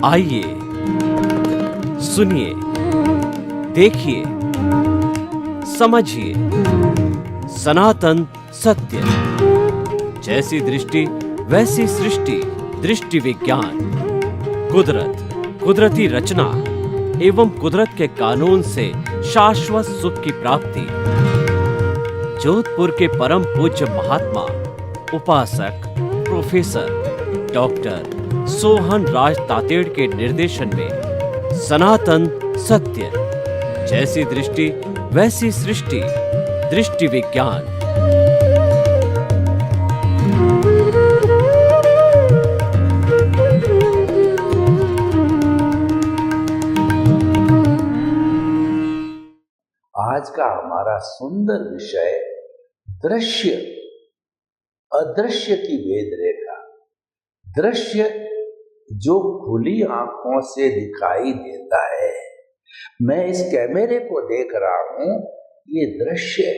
आइए सुनिए, देखिए, समझिए सनातन सत्य। जैसी दृष्टि वैसी सृष्टि, दृष्टि विज्ञान। कुदरत, कुदरती रचना एवं कुदरत के कानून से शाश्वत सुख की प्राप्ति। जोधपुर के परम पूज्य महात्मा उपासक प्रोफेसर डॉक्टर सोहन राज तातेड़ के निर्देशन में सनातन सत्य। जैसी दृष्टि वैसी सृष्टि, दृष्टि विज्ञान। आज का हमारा सुंदर विषय दृश्य अदृश्य की वेद रेखा। दृश्य जो खुली आंखों से दिखाई देता है। मैं इस कैमरे को देख रहा हूं, ये दृश्य है।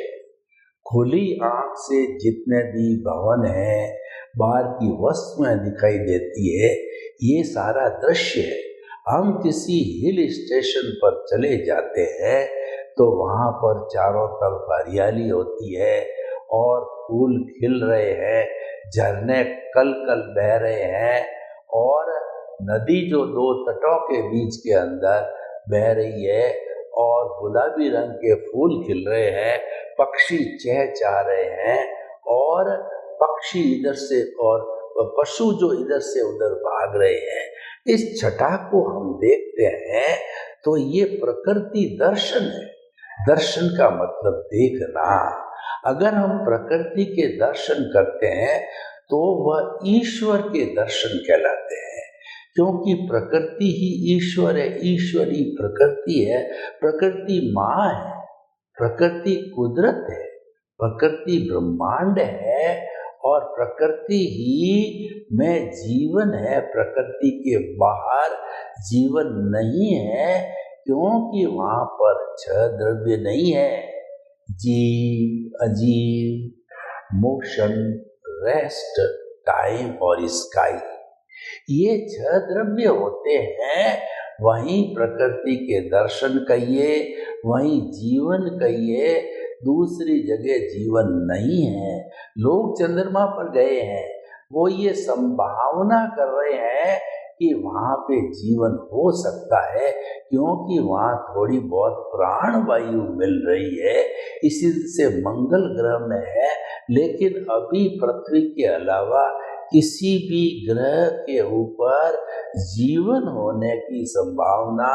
खुली आंख से जितने भी भवन है, बाहर की वस्तुएं दिखाई देती है, ये सारा दृश्य है। हम किसी हिल स्टेशन पर चले जाते हैं तो वहां पर चारों तरफ हरियाली होती है और फूल खिल रहे हैं, झरने कल कल बह रहे हैं और नदी जो दो तटों के बीच के अंदर बह रही है और गुलाबी रंग के फूल खिल रहे हैं, पक्षी चहचहा रहे हैं और पक्षी इधर से और पशु जो इधर से उधर भाग रहे हैं। इस छटा को हम देखते हैं तो ये प्रकृति दर्शन है। दर्शन का मतलब देखना। अगर हम प्रकृति के दर्शन करते हैं तो वह ईश्वर के दर्शन कहलाते हैं, क्योंकि प्रकृति ही ईश्वर है, ईश्वर ही प्रकृति है। प्रकृति माँ है, प्रकृति कुदरत है, प्रकृति ब्रह्मांड है और प्रकृति ही में जीवन है। प्रकृति के बाहर जीवन नहीं है, क्योंकि वहां पर छह द्रव्य नहीं है। जीव, अजीव, मोशन, रेस्ट, टाइम और स्काई, ये छह द्रव्य होते हैं। वहीं प्रकृति के दर्शन कहिए, वहीं जीवन कहिए, दूसरी जगह जीवन नहीं है। लोग चंद्रमा पर गए हैं, वो ये संभावना कर रहे हैं कि वहां पे जीवन हो सकता है, क्योंकि वहां थोड़ी बहुत प्राण वायु मिल रही है, इसी से मंगल ग्रह में है। लेकिन अभी पृथ्वी के अलावा किसी भी ग्रह के ऊपर जीवन होने की संभावना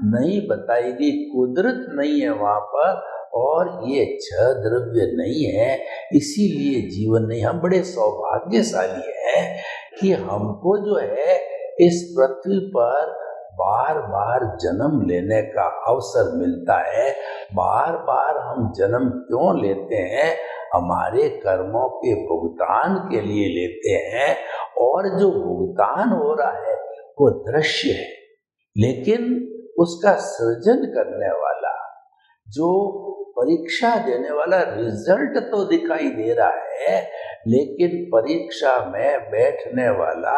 नहीं बताई गई। कुदरत नहीं है वहां पर और ये छह द्रव्य नहीं है, इसीलिए जीवन नहीं। हम बड़े सौभाग्यशाली हैं कि हमको जो है इस पृथ्वी पर बार बार जन्म लेने का अवसर मिलता है। बार बार हम जन्म क्यों लेते हैं? हमारे कर्मों के भुगतान के लिए लेते हैं और जो भुगतान हो रहा है वो दृश्य है, लेकिन उसका सृजन करने वाला, जो परीक्षा देने वाला, रिजल्ट तो दिखाई दे रहा है, लेकिन परीक्षा में बैठने वाला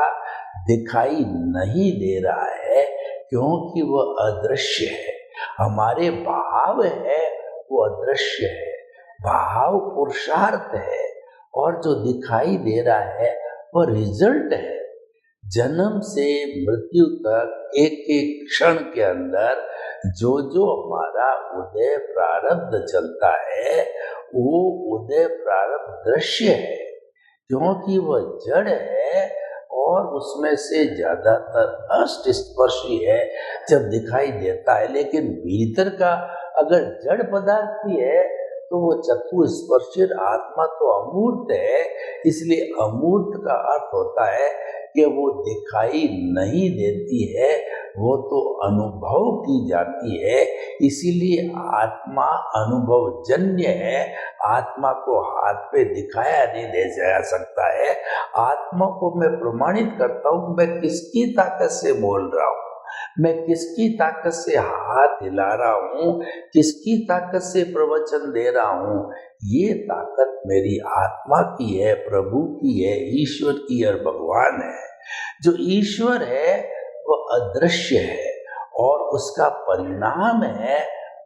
दिखाई नहीं दे रहा है, क्योंकि वह अदृश्य है। हमारे भाव है वो अदृश्य है, भाव पुरुषार्थ है और जो दिखाई दे रहा है वह रिजल्ट है। जन्म से मृत्यु तक एक एक क्षण के अंदर जो जो हमारा उदय प्रारब्ध चलता है, वो उदय प्रारब्ध दृश्य है, क्योंकि वह जड़ है और उसमें से ज्यादातर अष्ट स्पर्शी है जब दिखाई देता है। लेकिन भीतर का अगर जड़ पदार्थ भी है तो वो चतुस्पर्शी आत्मा तो अमूर्त है। इसलिए अमूर्त का अर्थ होता है कि वो दिखाई नहीं देती है, वो तो अनुभव की जाती है। इसीलिए आत्मा अनुभव जन्य है। आत्मा को हाथ पे दिखाया नहीं दे जा सकता है। आत्मा को मैं प्रमाणित करता हूँ, मैं किसकी ताकत से बोल रहा हूँ, मैं किसकी ताकत से हाथ हिला रहा हूँ, किसकी ताकत से प्रवचन दे रहा हूँ। ये ताकत मेरी आत्मा की है, प्रभु की है, ईश्वर की और भगवान है। जो ईश्वर है वह अदृश्य है और उसका परिणाम है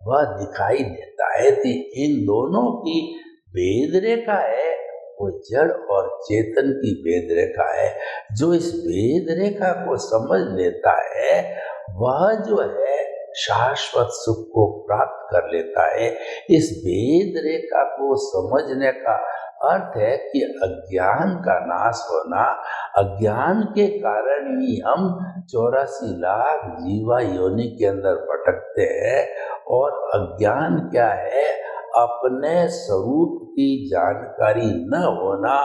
वह दिखाई देता है। तो इन दोनों की भेद रेखा है वो जड़ और चेतन की भेद रेखा है। जो इस भेद रेखा को समझ लेता है वह जो है शाश्वत सुख को प्राप्त कर लेता है। इस भेद रेखा को समझने का अर्थ है कि अज्ञान का नाश होना। अज्ञान के कारण ही हम 84 लाख जीवा योनि के अंदर भटकते हैं। और अज्ञान क्या है? अपने स्वरूप की जानकारी न होना।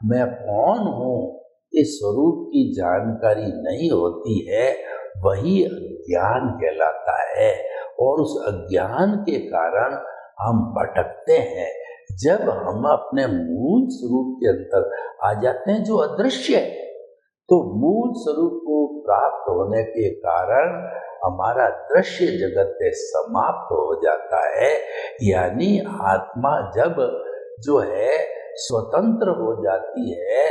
मैं कौन हूँ इस स्वरूप की जानकारी नहीं होती है, वही अज्ञान कहलाता है। और उस अज्ञान के कारण हम भटकते हैं। जब हम अपने मूल स्वरूप के अंदर आ जाते हैं जो अदृश्य है, तो मूल स्वरूप को प्राप्त होने के कारण हमारा दृश्य जगत से समाप्त हो जाता है। यानी आत्मा जब जो है स्वतंत्र हो जाती है,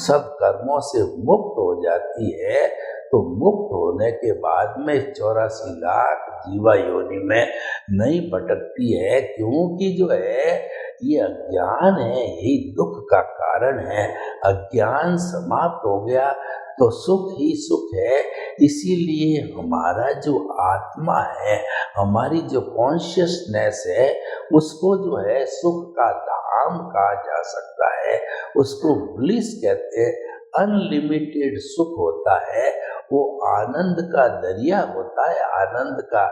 सब कर्मों से मुक्त हो जाती है, तो मुक्त होने के बाद में 84 लाख जीवा योनि में नहीं भटकती है। क्योंकि जो है ये अज्ञान है, यही दुख का कारण है। अज्ञान समाप्त हो गया तो सुख ही सुख है। इसीलिए हमारा जो आत्मा है, हमारी जो कॉन्शियसनेस है, उसको जो है सुख का धाम कहा जा सकता है। उसको ब्लिस कहते हैं। अनलिमिटेड सुख होता है, वो आनंद का दरिया होता है, आनंद का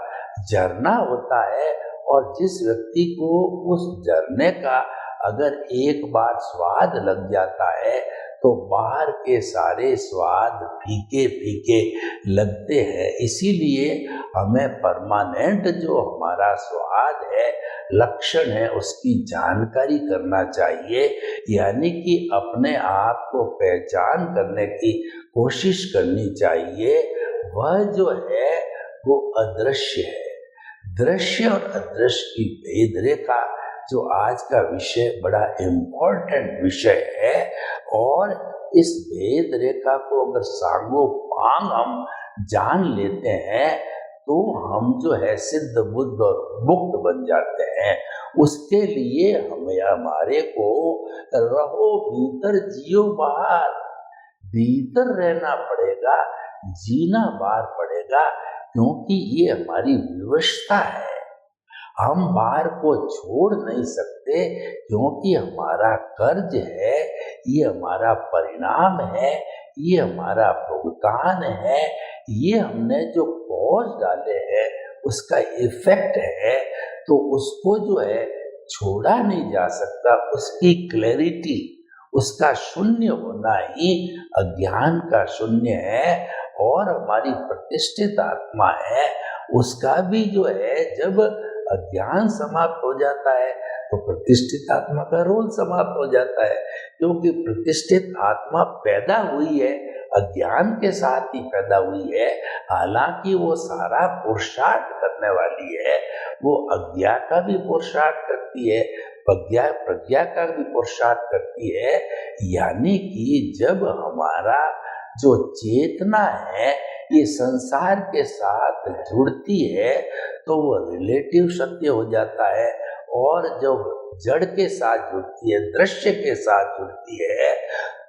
झरना होता है। और जिस व्यक्ति को उस झरने का अगर एक बार स्वाद लग जाता है तो बाहर के सारे स्वाद फीके फीके लगते हैं। इसीलिए हमें परमानेंट जो हमारा स्वाद है, लक्षण है, उसकी जानकारी करना चाहिए। यानी कि अपने आप को पहचान करने की कोशिश करनी चाहिए। वह जो है वो अदृश्य है। दृश्य और अदृश्य की भेद रेखा जो आज का विषय बड़ा इम्पोर्टेंट विषय है। और इस भेद रेखा को अगर सांगो पांग हम जान लेते हैं तो हम जो है सिद्ध बुद्ध और मुक्त बन जाते हैं। उसके लिए हमें हमारे को रहो भीतर जियो बाहर, भीतर रहना पड़ेगा, जीना बाहर पड़ेगा। क्योंकि ये हमारी विवशता है। हम बाहर को छोड़ नहीं सकते क्योंकि हमारा कर्ज है, ये हमारा परिणाम है, ये हमारा भुगतान है, ये हमने जो कॉज डाले हैं उसका इफेक्ट है। तो उसको जो है छोड़ा नहीं जा सकता। उसकी क्लैरिटी, उसका शून्य होना ही अज्ञान का शून्य है। और हमारी प्रतिष्ठित आत्मा है, उसका भी जो है जब अज्ञान समाप्त हो जाता है तो प्रतिष्ठित आत्मा का रोल समाप्त हो जाता है। क्योंकि प्रतिष्ठित आत्मा पैदा हुई है अज्ञान के साथ ही पैदा हुई है। हालांकि वो सारा पुरुषार्थ करने वाली है, वो अज्ञा का भी पुरुषार्थ करती है, प्रज्ञा का भी पुरुषार्थ करती है। यानी कि जब हमारा जो चेतना है ये संसार के साथ जुड़ती है तो वो रिलेटिव सत्य हो जाता है। और जब जड़ के साथ जुड़ती है, दृश्य के साथ जुड़ती है,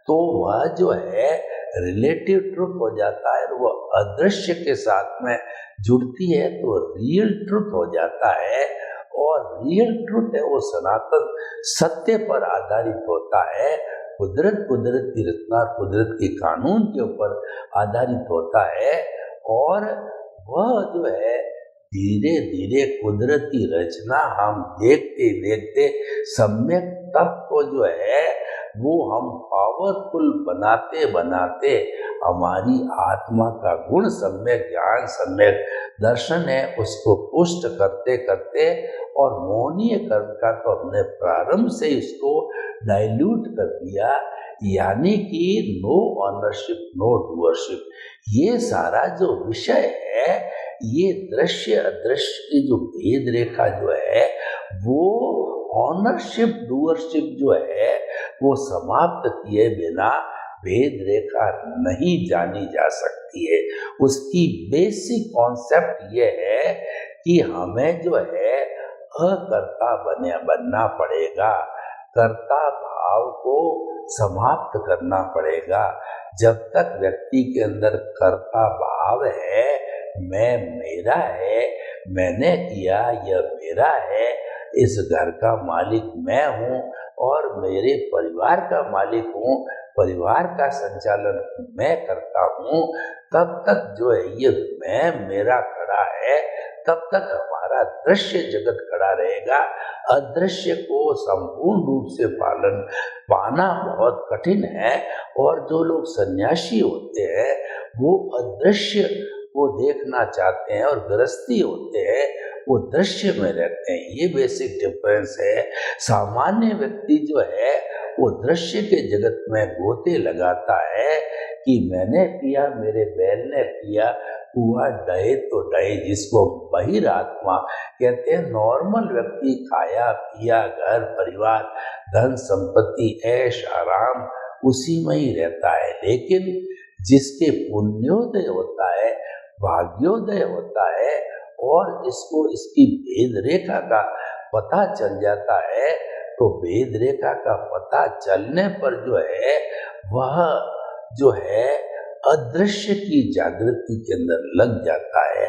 तो वह जो है रिलेटिव ट्रुथ हो जाता है। वो अदृश्य के साथ में जुड़ती है तो रियल ट्रुथ हो जाता है। और रियल ट्रुथ है वो सनातन सत्य पर आधारित होता है। कुदरत की रचना, कुदरत के कानून के ऊपर आधारित होता है। और वह जो है धीरे धीरे कुदरती रचना हम देखते देखते सम्यक तत्व को जो है वो हम पावरफुल बनाते बनाते हमारी आत्मा का गुण सम्यक ज्ञान सम्यक दर्शन है उसको पुष्ट करते करते और मोहनीय कर्म का तो हमने प्रारंभ से इसको डाइल्यूट कर दिया। यानी कि नो ऑनरशिप नो डूअरशिप, ये सारा जो विषय है, ये दृश्य अदृश्य की जो भेद रेखा जो है वो ऑनरशिप डूअरशिप जो है वो समाप्त किए बिना भेद रेखा नहीं जानी जा सकती है। उसकी बेसिक कॉन्सेप्ट ये है कि हमें जो है अकर्ता बनना पड़ेगा, कर्ता भाव को समाप्त करना पड़ेगा। जब तक व्यक्ति के अंदर कर्ता भाव है, मैं मेरा है, मैंने किया, यह मेरा है, इस घर का मालिक मैं हूँ और मेरे परिवार का मालिक हूँ, परिवार का संचालन मैं करता हूँ, तब तक जो है ये मैं मेरा खड़ा है, तब तक हमारा दृश्य जगत खड़ा रहेगा। अदृश्य को संपूर्ण रूप से पाना बहुत कठिन है। और जो लोग सन्यासी होते हैं वो अदृश्य को देखना चाहते हैं और गृहस्थी होते हैं वो दृश्य में रहते हैं। ये बेसिक डिफरेंस है। सामान्य व्यक्ति जो है वो दृश्य के जगत में गोते लगाता है कि मैंने किया, मेरे बैल ने किया, हुआ डहे तो डहे, जिसको बहिरात्मा कहते हैं। नॉर्मल व्यक्ति खाया पिया, घर परिवार, धन संपत्ति, ऐश आराम, उसी में ही रहता है। लेकिन जिसके पुण्योदय होता है, भाग्योदय होता है और इसको इसकी भेद रेखा का पता चल जाता है, तो भेद रेखा का पता चलने पर जो है वह जो है अदृश्य की जागृति के अंदर लग जाता है।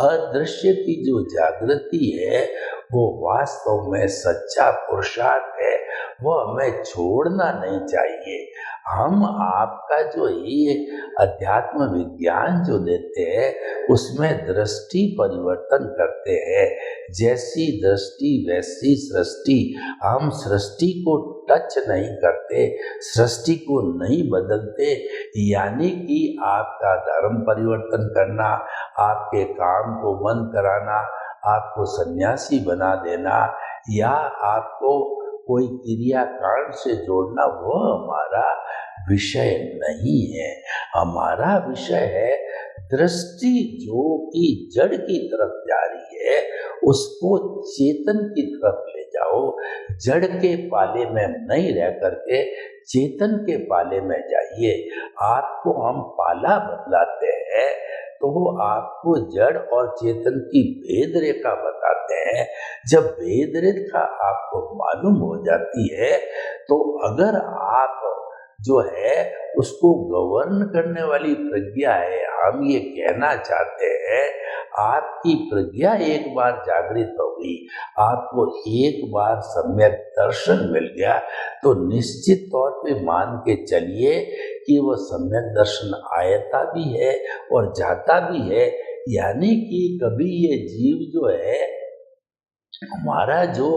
अदृश्य की जो जागृति है वो वास्तव में सच्चा पुरुषार्थ है, वो हमें छोड़ना नहीं चाहिए। हम आपका जो ये अध्यात्म विज्ञान जो देते हैं उसमें दृष्टि परिवर्तन करते हैं। जैसी दृष्टि वैसी सृष्टि। हम सृष्टि को टच नहीं करते, सृष्टि को नहीं बदलते। यानी कि आपका धर्म परिवर्तन करना, आपके काम को बंद कराना, आपको सन्यासी बना देना या आपको कोई क्रियाकांड से जोड़ना, वो हमारा विषय नहीं है। हमारा विषय है दृष्टि जो कि जड़ की तरफ जा रही है उसको चेतन की तरफ ले जाओ। जड़ के पाले में नहीं रह करके चेतन के पाले में जाइए। आपको हम पाला बदलाते हैं तो वो आपको जड़ और चेतन की भेद रेखा बताते हैं। जब भेद रेखा आपको मालूम हो जाती है तो अगर आप जो है उसको गवर्न करने वाली प्रज्ञा है, हम ये कहना चाहते हैं, आपकी प्रज्ञा एक बार जागृत हो गई, आपको एक बार सम्यक दर्शन मिल गया, तो निश्चित तौर पे मान के चलिए कि वो सम्यक दर्शन आयता भी है और जाता भी है। यानी कि कभी ये जीव जो है हमारा जो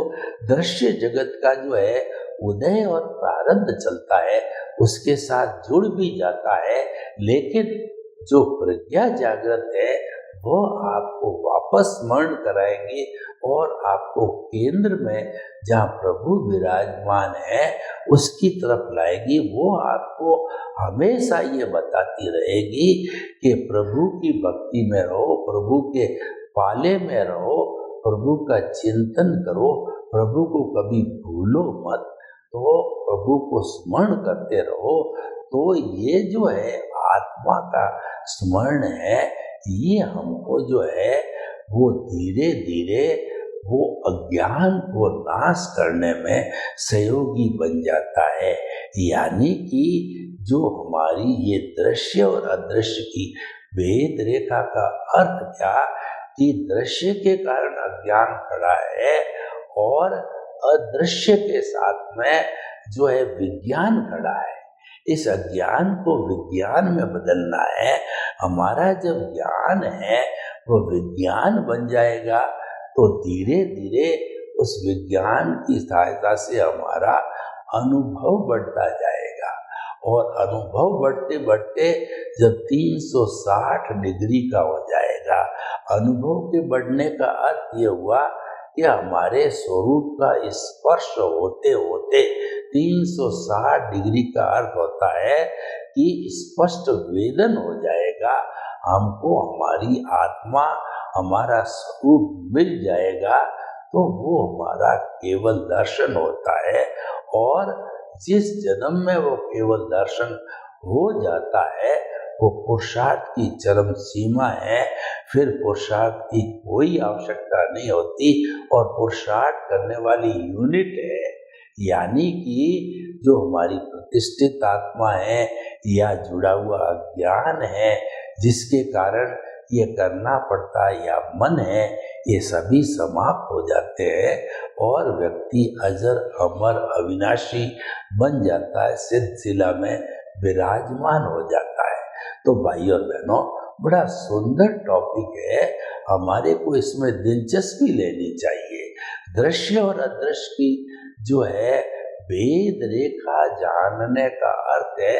दृश्य जगत का जो है उदय और प्रारब्ध चलता है उसके साथ जुड़ भी जाता है, लेकिन जो प्रज्ञा जागृत है वो आपको वापस स्मरण कराएंगे और आपको केंद्र में जहाँ प्रभु विराजमान है उसकी तरफ लाएगी। वो आपको हमेशा ये बताती रहेगी कि प्रभु की भक्ति में रहो, प्रभु के पाले में रहो, प्रभु का चिंतन करो, प्रभु को कभी भूलो मत, तो प्रभु को स्मरण करते रहो। तो ये जो है आत्मा का स्मरण है, ये हमको जो है वो धीरे धीरे वो अज्ञान को नाश करने में सहयोगी बन जाता है। यानी कि जो हमारी ये दृश्य और अदृश्य की भेद रेखा का अर्थ क्या कि दृश्य के कारण अज्ञान खड़ा है और अदृश्य के साथ में जो है विज्ञान खड़ा है। इस अज्ञान को विज्ञान में बदलना है। हमारा जब ज्ञान है वो विज्ञान बन जाएगा तो धीरे धीरे उस विज्ञान की सहायता से हमारा अनुभव बढ़ता जाएगा और अनुभव बढ़ते बढ़ते जब 360 डिग्री का हो जाएगा। अनुभव के बढ़ने का अर्थ ये हुआ कि हमारे स्वरूप का स्पर्श होते होते 360 डिग्री का अर्थ होता है कि स्पष्ट वेदन हो जाएगा। हमको हमारी आत्मा, हमारा स्वरूप मिल जाएगा तो वो हमारा केवल दर्शन होता है। और जिस जन्म में वो केवल दर्शन हो जाता है वो पुरुषार्थ की चरम सीमा है। फिर पुरुषार्थ की कोई आवश्यकता नहीं होती और पुरुषार्थ करने वाली यूनिट है, यानी कि जो हमारी प्रतिष्ठित आत्मा है या जुड़ा हुआ ज्ञान है जिसके कारण ये करना पड़ता है या मन है, ये सभी समाप्त हो जाते हैं और व्यक्ति अजर अमर अविनाशी बन जाता है, सिलसिला में विराजमान हो जाता है। तो भाई और बहनों, बड़ा सुंदर टॉपिक है, हमारे को इसमें दिलचस्पी लेनी चाहिए। दृश्य और अदृश्य की जो है भेद रेखा जानने का अर्थ है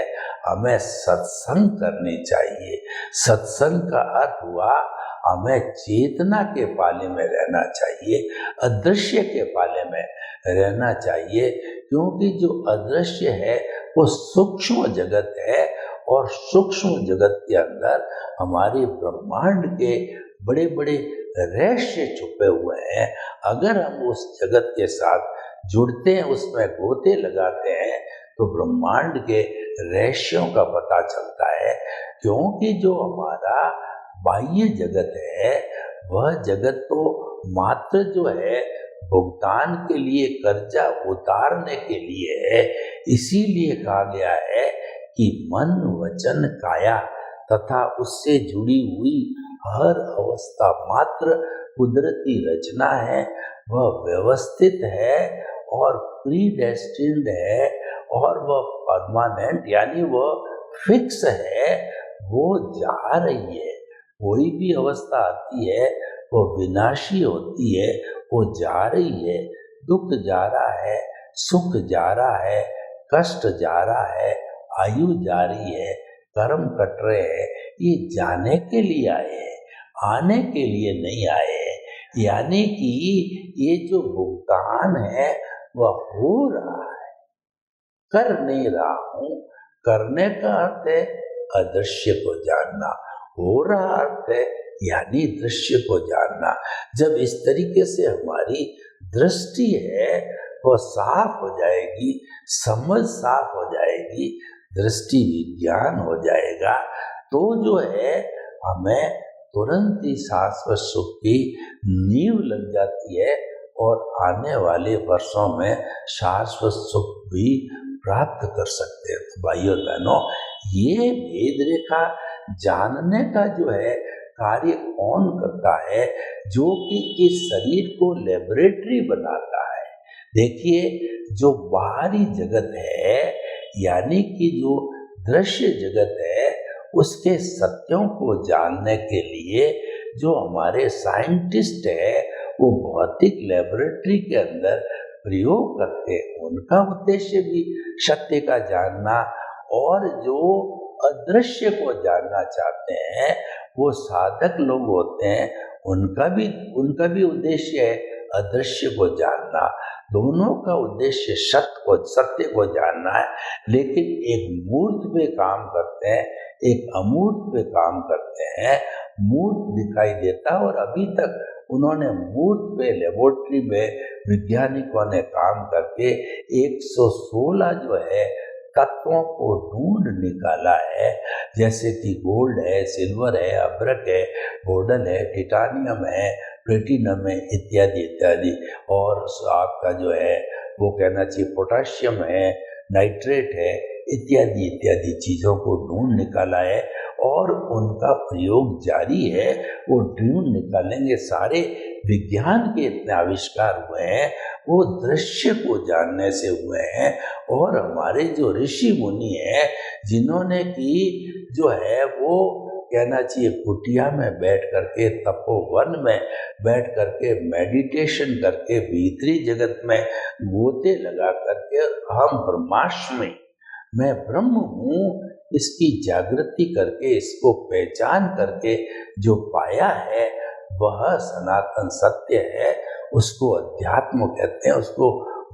हमें सत्संग करनी चाहिए। सत्संग का अर्थ हुआ हमें चेतना के पाले में रहना चाहिए, अदृश्य के पाले में रहना चाहिए, क्योंकि जो अदृश्य है वो सूक्ष्म जगत है और सूक्ष्म जगत के अंदर हमारे ब्रह्मांड के बड़े बड़े रहस्य छुपे हुए हैं। अगर हम उस जगत के साथ जुड़ते हैं, उसमें गोते लगाते हैं, तो ब्रह्मांड के रहस्यों का पता चलता है। क्योंकि जो हमारा बाह्य जगत है वह जगत तो मात्र जो है भुगतान के लिए, कर्जा उतारने के लिए है। इसीलिए कहा गया है कि मन वचन काया तथा उससे जुड़ी हुई हर अवस्था मात्र कुदरती रचना है, वह व्यवस्थित है और प्रीडेस्टिन्ड है और वह परमानेंट यानी वह फिक्स है, वो जा रही है। कोई भी अवस्था आती है वो विनाशी होती है, वो जा रही है। दुख जा रहा है, सुख जा रहा है, कष्ट जा रहा है, आयु जा रही है, कर्म कट रहे हैं, ये जाने के लिए आए हैं, आने के लिए नहीं आए हैं। यानी कि ये जो भुगतान है वह हो रहा है, कर नहीं रहा हूं। करने का अर्थ है अदृश्य को जानना, हो रहा अर्थ है यानी दृश्य को जानना। जब इस तरीके से हमारी दृष्टि है वह साफ हो जाएगी, समझ साफ हो जाएगी, दृष्टि विज्ञान हो जाएगा, तो जो है हमें तुरंत ही शाश्वत सुख की नींव लग जाती है और आने वाले वर्षों में शाश्वत सुख भी प्राप्त कर सकते हैं। तो भाइयों बहनों, ये भेद रेखा जानने का जो है कार्य कौन करता है, जो कि इस शरीर को लेबोरेटरी बनाता है। देखिए, जो बाहरी जगत है यानी कि जो दृश्य जगत है, उसके सत्यों को जानने के लिए जो हमारे साइंटिस्ट है वो भौतिक लेबोरेटरी के अंदर प्रयोग करते हैं, उनका उद्देश्य भी सत्य का जानना, और जो अदृश्य को जानना चाहते हैं वो साधक लोग होते हैं, उनका भी उद्देश्य है अदृश्य को जानना। दोनों का उद्देश्य सत्य को जानना है, लेकिन एक मूर्त पे काम करते हैं, एक अमूर्त पे काम करते हैं। मूर्त दिखाई देता और अभी तक उन्होंने मूर्त पे लेबोरेटरी में वैज्ञानिकों ने काम करके 116 जो है तत्वों को ढूंढ निकाला है, जैसे कि गोल्ड है, सिल्वर है, अभ्रक है, गोल्डन है, टिटानियम है, प्लेटिनम है, इत्यादि इत्यादि। और आपका जो है वो कहना चाहिए पोटाशियम है, नाइट्रेट है, इत्यादि इत्यादि चीज़ों को ढूंढ निकाला है और उनका प्रयोग जारी है। वो ढूंढ निकालेंगे, सारे विज्ञान के इतने आविष्कार हुए हैं वो दृश्य को जानने से हुए हैं। और हमारे जो ऋषि मुनि हैं जिन्होंने की जो है वो कहना चाहिए कुटिया में बैठ करके, तपोवन में बैठ करके, मेडिटेशन करके, भीतरी जगत में गोते लगा करके हम ब्रह्मास्मि, मैं ब्रह्म हूँ, इसकी जागृति करके, इसको पहचान करके जो पाया है वह सनातन सत्य है। उसको अध्यात्म कहते हैं, उसको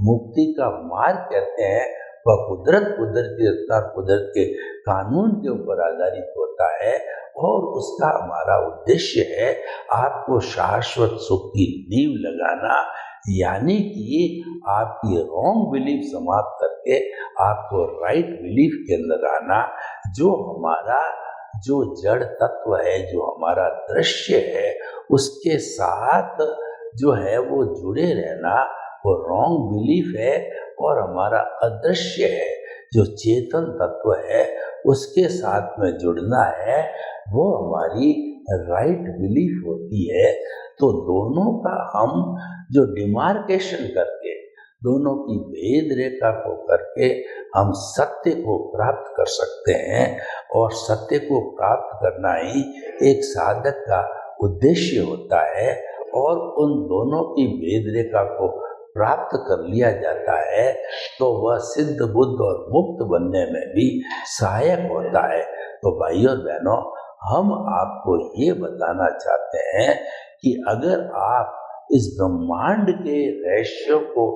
मुक्ति का मार्ग कहते हैं। वह कुदरत के कानून के ऊपर आधारित होता है और उसका हमारा उद्देश्य है आपको शाश्वत सुख की नींव लगाना, यानी कि आपकी रॉन्ग बिलीफ समाप्त करके करके आपको राइट बिलीफ के अंदर आना, जो हमारा जो जड़ तत्व है, जो हमारा दृश्य है, उसके साथ जो है वो जुड़े रहना, वो रॉन्ग बिलीफ है। और हमारा अदृश्य है, जो चेतन तत्व है, उसके साथ में जुड़ना है, वो हमारी राइट बिलीफ होती है। तो दोनों का हम जो डिमार्केशन करके, दोनों की भेद रेखा को करके हम सत्य को प्राप्त कर सकते हैं। और सत्य को प्राप्त करना ही एक साधक का उद्देश्य होता है। और उन दोनों की भेद रेखा को प्राप्त कर लिया जाता है तो वह सिद्ध बुद्ध और मुक्त बनने में भी सहायक होता है। तो भाइयों और बहनों, हम आपको ये बताना चाहते हैं कि अगर आप इस ब्रह्मांड के रहस्यों को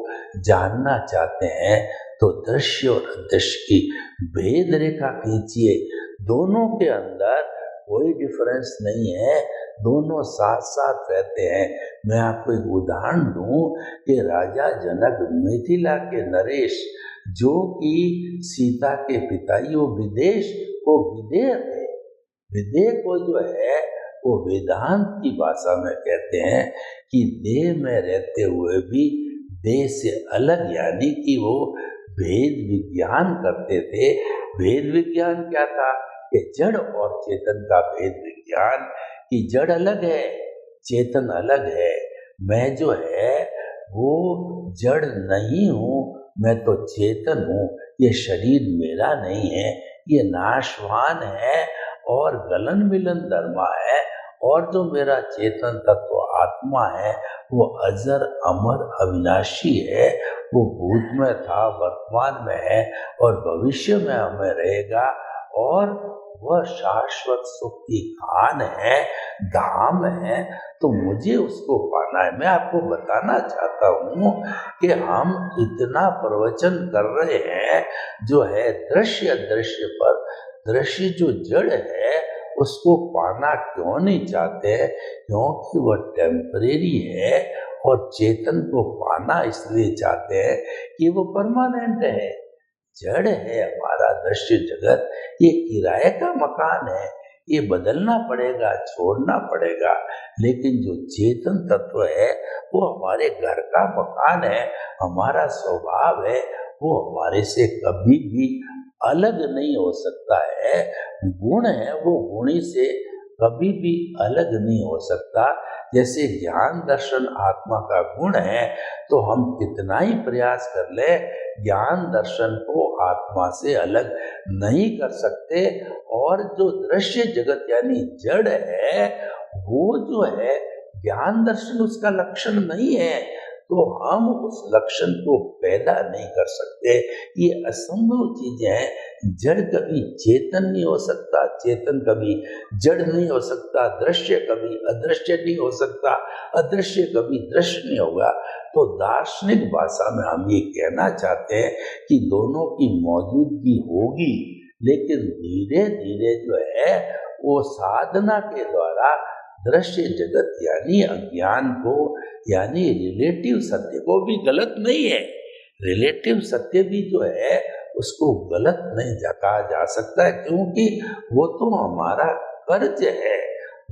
जानना चाहते हैं तो दृश्य और अदृश्य की भेद रेखा खींचिए। दोनों के अंदर कोई डिफरेंस नहीं है, दोनों साथ साथ रहते हैं। मैं आपको एक उदाहरण दूं कि राजा जनक, मिथिला के नरेश, जो कि सीता के पिताजी, वो विदेश को विदेह थे। विदेह को जो है वो वेदांत की भाषा में कहते हैं कि देह में रहते हुए भी देह से अलग, यानी कि वो भेद विज्ञान करते थे। भेद विज्ञान क्या था कि जड़ और चेतन का भेद विज्ञान, कि जड़ अलग है, चेतन अलग है। मैं जो है वो जड़ नहीं हूँ, मैं तो चेतन हूँ। ये शरीर मेरा नहीं है, ये नाशवान है और गलन मिलन धर्मा है। और जो मेरा चेतन तत्व आत्मा है वो अजर अमर अविनाशी है। वो भूत में था, वर्तमान में है और भविष्य में हमें रहेगा। और वह शाश्वत सुख की खान है, धाम है। तो मुझे उसको पाना है। मैं आपको बताना चाहता हूँ कि हम इतना प्रवचन कर रहे हैं जो है दृश्य अदृश्य पर। दृश्य जो जड़ है उसको पाना क्यों नहीं चाहते? क्योंकि वह टेम्परेरी है। और चेतन को पाना इसलिए चाहते हैं कि वो परमानेंट है। जड़ है हमारा दृश्य जगत, ये किराए का मकान है, ये बदलना पड़ेगा, छोड़ना पड़ेगा। लेकिन जो चेतन तत्व है वो हमारे घर का मकान है, हमारा स्वभाव है, वो हमारे से कभी भी अलग नहीं हो सकता है। गुण है, वो गुणी से कभी भी अलग नहीं हो सकता। जैसे ज्ञान दर्शन आत्मा का गुण है, तो हम कितना ही प्रयास कर ले, ज्ञान दर्शन को आत्मा से अलग नहीं कर सकते। और जो दृश्य जगत यानी जड़ है, वो जो है ज्ञान दर्शन उसका लक्षण नहीं है, तो हम उस लक्षण को पैदा नहीं कर सकते। ये असंभव चीजें हैं। जड़ कभी चेतन नहीं हो सकता, चेतन कभी जड़ नहीं हो सकता, दृश्य कभी अदृश्य नहीं हो सकता, अदृश्य कभी दृश्य नहीं होगा। तो दार्शनिक भाषा में हम ये कहना चाहते हैं कि दोनों की मौजूदगी होगी, लेकिन धीरे धीरे जो है वो साधना के द्वारा दृश्य जगत यानी अज्ञान को, यानी रिलेटिव सत्य को भी गलत नहीं है, रिलेटिव सत्य भी जो है उसको गलत नहीं कहा जा सकता है, क्योंकि वो तो हमारा कर्ज है,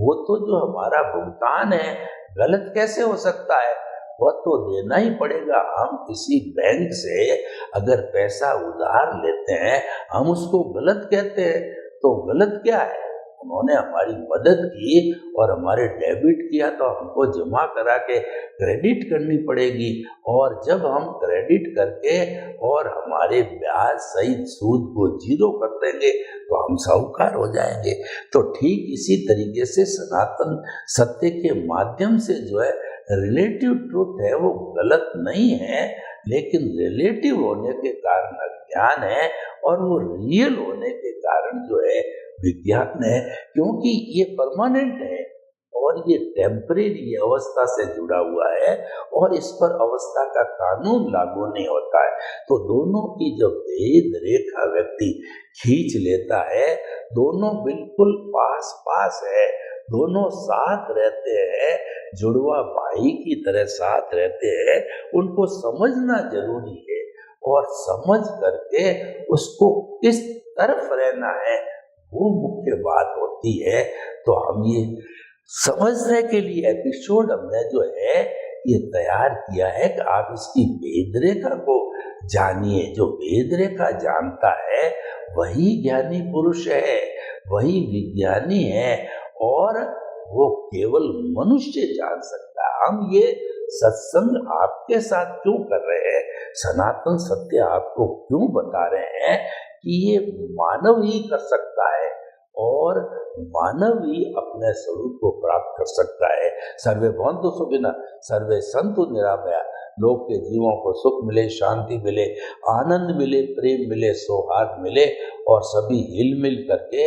वो तो जो हमारा भुगतान है। गलत कैसे हो सकता है? वह तो देना ही पड़ेगा। हम किसी बैंक से अगर पैसा उधार लेते हैं, हम उसको गलत कहते हैं, तो गलत क्या है? उन्होंने हमारी मदद की और हमारे डेबिट किया, तो हमको जमा करा के क्रेडिट करनी पड़ेगी। और जब हम क्रेडिट करके और हमारे ब्याज सहित सूद को जीरो कर देंगे तो हम साहूकार हो जाएंगे। तो ठीक इसी तरीके से सनातन सत्य के माध्यम से जो है रिलेटिव ट्रूथ है वो गलत नहीं है, लेकिन रिलेटिव होने के कारण अज्ञान है और वो रियल होने के कारण जो है विज्ञान है, क्योंकि ये परमानेंट है और ये टेम्परेरी अवस्था से जुड़ा हुआ है और इस पर अवस्था का कानून लागू नहीं होता है। तो दोनों की जब भेद रेखा व्यक्ति खींच लेता है, दोनों बिल्कुल पास पास है, दोनों साथ रहते हैं, जुड़वा भाई की तरह साथ रहते हैं, उनको समझना जरूरी है। और समझ करके उसको किस तरफ रहना है वो मुख्य बात होती है। तो हम ये समझने के लिए एपिसोड हमने जो है ये तैयार किया है कि आप इसकी भेद रेखा को जानिए। जो भेद रेखा जानता है वही ज्ञानी पुरुष है, वही विज्ञानी है, और वो केवल मनुष्य जान सकता है। हम ये सत्संग आपके साथ क्यों कर रहे हैं, सनातन सत्य आपको क्यों बता रहे हैं कि ये मानव ही कर सकता है और मानव ही अपने स्वरूप को प्राप्त कर सकता है। सर्वे भवन्तु सुखिनः, सर्वे सन्तु निरामया। लोग के जीवों को सुख मिले, शांति मिले, आनंद मिले, प्रेम मिले, सौहार्द मिले, और सभी हिल मिल करके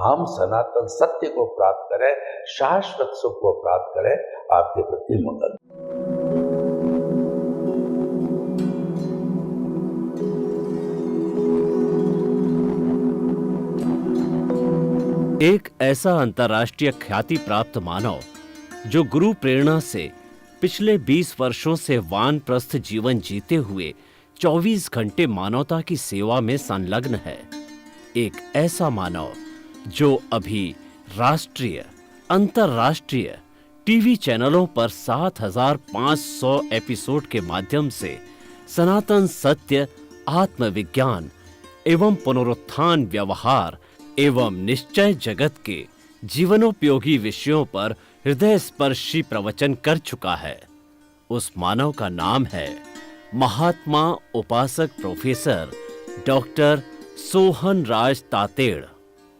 हम सनातन सत्य को प्राप्त करें, शाश्वत सुख को प्राप्त करें। आपके प्रति मंगल। एक ऐसा अंतर्राष्ट्रीय ख्याति प्राप्त मानव जो गुरु प्रेरणा से पिछले 20 वर्षों से वानप्रस्थ जीवन जीते हुए 24 घंटे मानवता की सेवा में संलग्न है। एक ऐसा मानव जो अभी राष्ट्रीय, अंतर्राष्ट्रीय टीवी चैनलों पर 7,500 एपिसोड के माध्यम से सनातन सत्य, आत्मविज्ञान एवं पुनरुत्थान व्यवहार एवं निश्चय जगत के जीवनोपयोगी विषयों पर हृदय स्पर्शी प्रवचन कर चुका है। उस मानव का नाम है महात्मा उपासक प्रोफेसर डॉक्टर सोहन राज तातेड़।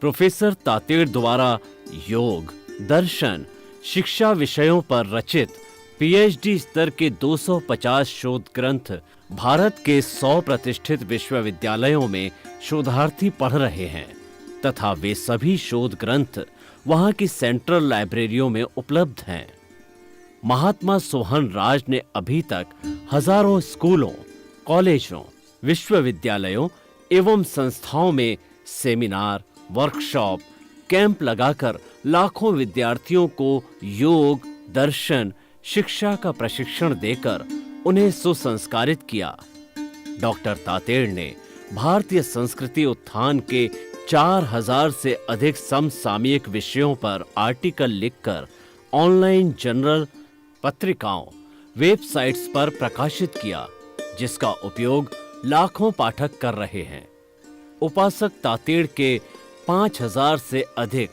प्रोफेसर तातेड़ द्वारा योग, दर्शन, शिक्षा विषयों पर रचित पीएचडी स्तर के 250 शोध ग्रंथ भारत के 100 प्रतिष्ठित विश्वविद्यालयों में शोधार्थी पढ़ रहे हैं तथा वे सभी शोध ग्रंथ वहां की सेंट्रल लाइब्रेरियों में उपलब्ध हैं। महात्मा सोहन राज ने अभी तक हजारों स्कूलों, कॉलेजों, विश्वविद्यालयों एवं संस्थाओं में सेमिनार, वर्कशॉप, कैंप लगाकर लाखों विद्यार्थियों को योग, दर्शन, शिक्षा का प्रशिक्षण देकर उन्हें सुसंस्कारित किया। डॉक्टर तातेड़ ने भारतीय संस्कृति उत्थान के 4000 से अधिक समसामयिक विषयों पर आर्टिकल लिखकर ऑनलाइन जर्नल, पत्रिकाओं, वेबसाइट्स पर प्रकाशित किया, जिसका उपयोग लाखों पाठक कर रहे हैं। उपासक तातेड़ के 5000 से अधिक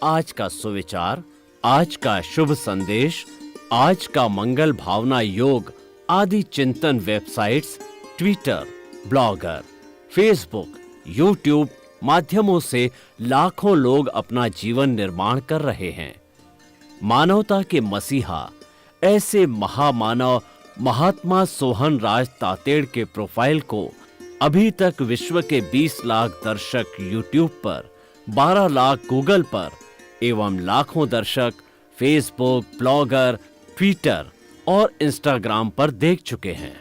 आज का सुविचार, आज का शुभ संदेश, आज का मंगल भावना योग आदि चिंतन websites, Twitter, blogger, Facebook, YouTube माध्यमों से लाखों लोग अपना जीवन निर्माण कर रहे हैं। मानवता के मसीहा ऐसे महामानव महात्मा सोहन राज तातेड़ के प्रोफाइल को अभी तक विश्व के 20 लाख दर्शक यूट्यूब पर, 12 लाख गूगल पर एवं लाखों दर्शक फेसबुक, ब्लॉगर, ट्विटर और इंस्टाग्राम पर देख चुके हैं।